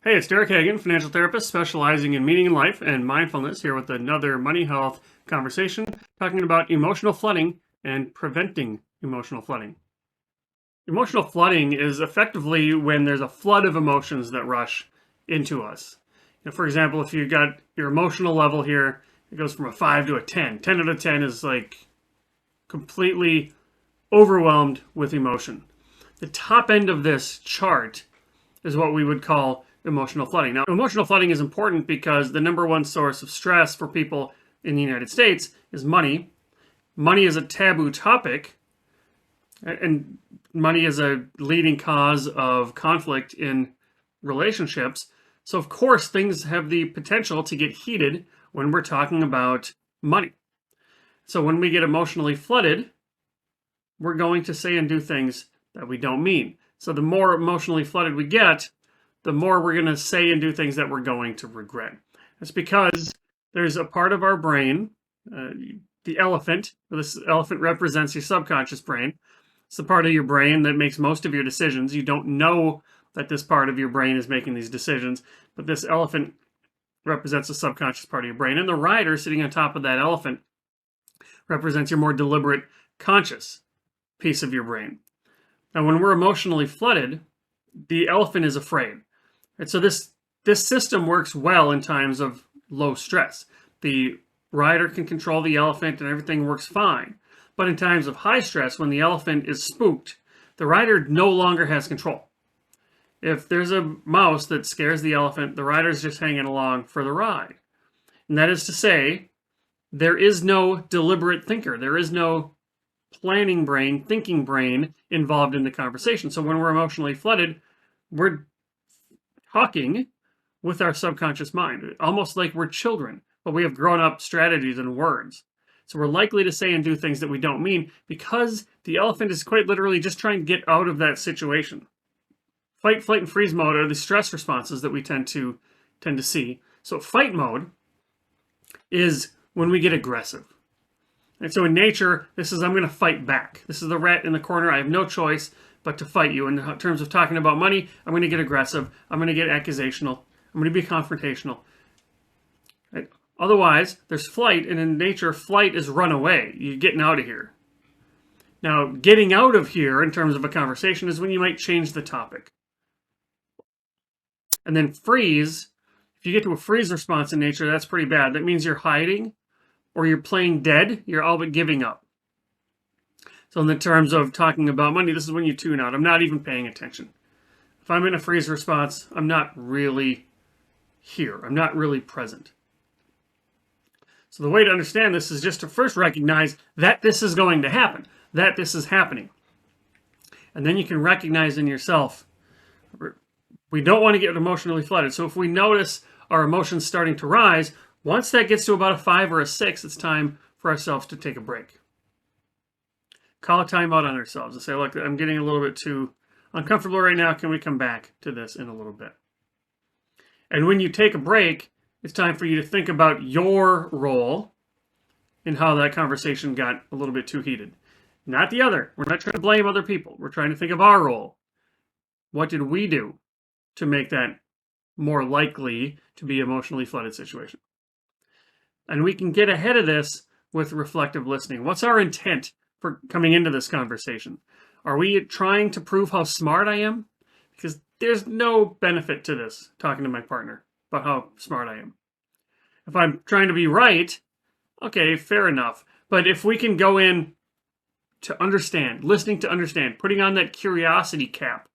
Hey, it's Derek Hagan, financial therapist specializing in meaning in life and mindfulness, here with another money health conversation talking about emotional flooding and preventing emotional flooding. Emotional flooding is effectively when there's a flood of emotions that rush into us. For example, if you got your emotional level here, it goes from a 5 to a 10. 10 out of 10 is like completely overwhelmed with emotion. The top end of this chart is what we would call emotional flooding. Now, emotional flooding is important because the number one source of stress for people in the United States is money. Money is a taboo topic, and money is a leading cause of conflict in relationships. So, of course, things have the potential to get heated when we're talking about money. So, when we get emotionally flooded, we're going to say and do things that we don't mean. So, the more emotionally flooded we get, the more we're going to say and do things that we're going to regret. That's because there's a part of our brain, the elephant. This elephant represents your subconscious brain. It's the part of your brain that makes most of your decisions. You don't know that this part of your brain is making these decisions, but this elephant represents the subconscious part of your brain. And the rider sitting on top of that elephant represents your more deliberate, conscious piece of your brain. Now, when we're emotionally flooded, the elephant is afraid. And so this system works well in times of low stress. The rider can control the elephant and everything works fine. But in times of high stress, when the elephant is spooked, the rider no longer has control. If there's a mouse that scares the elephant, the rider's just hanging along for the ride. And that is to say, there is no deliberate thinker. There is no planning brain, thinking brain involved in the conversation. So when we're emotionally flooded, we're talking with our subconscious mind, almost like we're children, but we have grown up strategies and words. So we're likely to say and do things that we don't mean because the elephant is quite literally just trying to get out of that situation. Fight, flight, and freeze mode are the stress responses that we tend to see. So fight mode is when we get aggressive. And so in nature, this is I'm going to fight back. This is the rat in the corner. I have no choice but to fight you. In terms of talking about money, I'm going to get aggressive. I'm going to get accusational. I'm going to be confrontational. Right? Otherwise, there's flight, and in nature, flight is run away. You're getting out of here. Now, getting out of here in terms of a conversation is when you might change the topic. And then freeze, if you get to a freeze response in nature, that's pretty bad. That means you're hiding or you're playing dead. You're all but giving up. So in the terms of talking about money, this is when you tune out. I'm not even paying attention. If I'm in a freeze response, I'm not really here. I'm not really present. So the way to understand this is just to first recognize that this is going to happen, that this is happening. And then you can recognize in yourself, we don't want to get emotionally flooded. So if we notice our emotions starting to rise, once that gets to about a 5 or a 6, it's time for ourselves to take a break. Call a timeout on ourselves and say, look, I'm getting a little bit too uncomfortable right now. Can we come back to this in a little bit? And when you take a break, it's time for you to think about your role in how that conversation got a little bit too heated. Not the other. We're not trying to blame other people. We're trying to think of our role. What did we do to make that more likely to be an emotionally flooded situation? And we can get ahead of this with reflective listening. What's our intent for coming into this conversation? Are we trying to prove how smart I am? Because there's no benefit to this, talking to my partner about how smart I am. If I'm trying to be right, okay, fair enough. But if we can go in to understand, listening to understand, putting on that curiosity cap,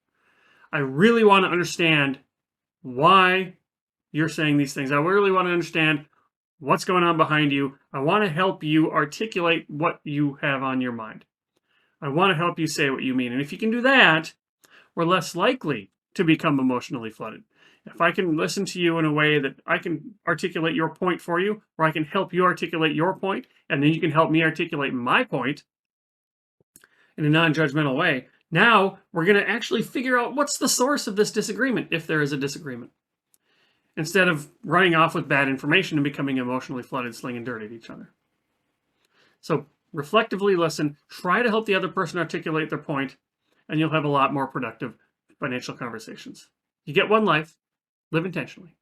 I really want to understand why you're saying these things. I really want to understand what's going on behind you. I want to help you articulate what you have on your mind. I want to help you say what you mean. And if you can do that, we're less likely to become emotionally flooded. If I can listen to you in a way that I can articulate your point for you, or I can help you articulate your point, and then you can help me articulate my point in a non-judgmental way, now we're going to actually figure out what's the source of this disagreement, if there is a disagreement, instead of running off with bad information and becoming emotionally flooded, slinging dirt at each other. So reflectively listen, try to help the other person articulate their point, and you'll have a lot more productive financial conversations. You get one life. Live intentionally.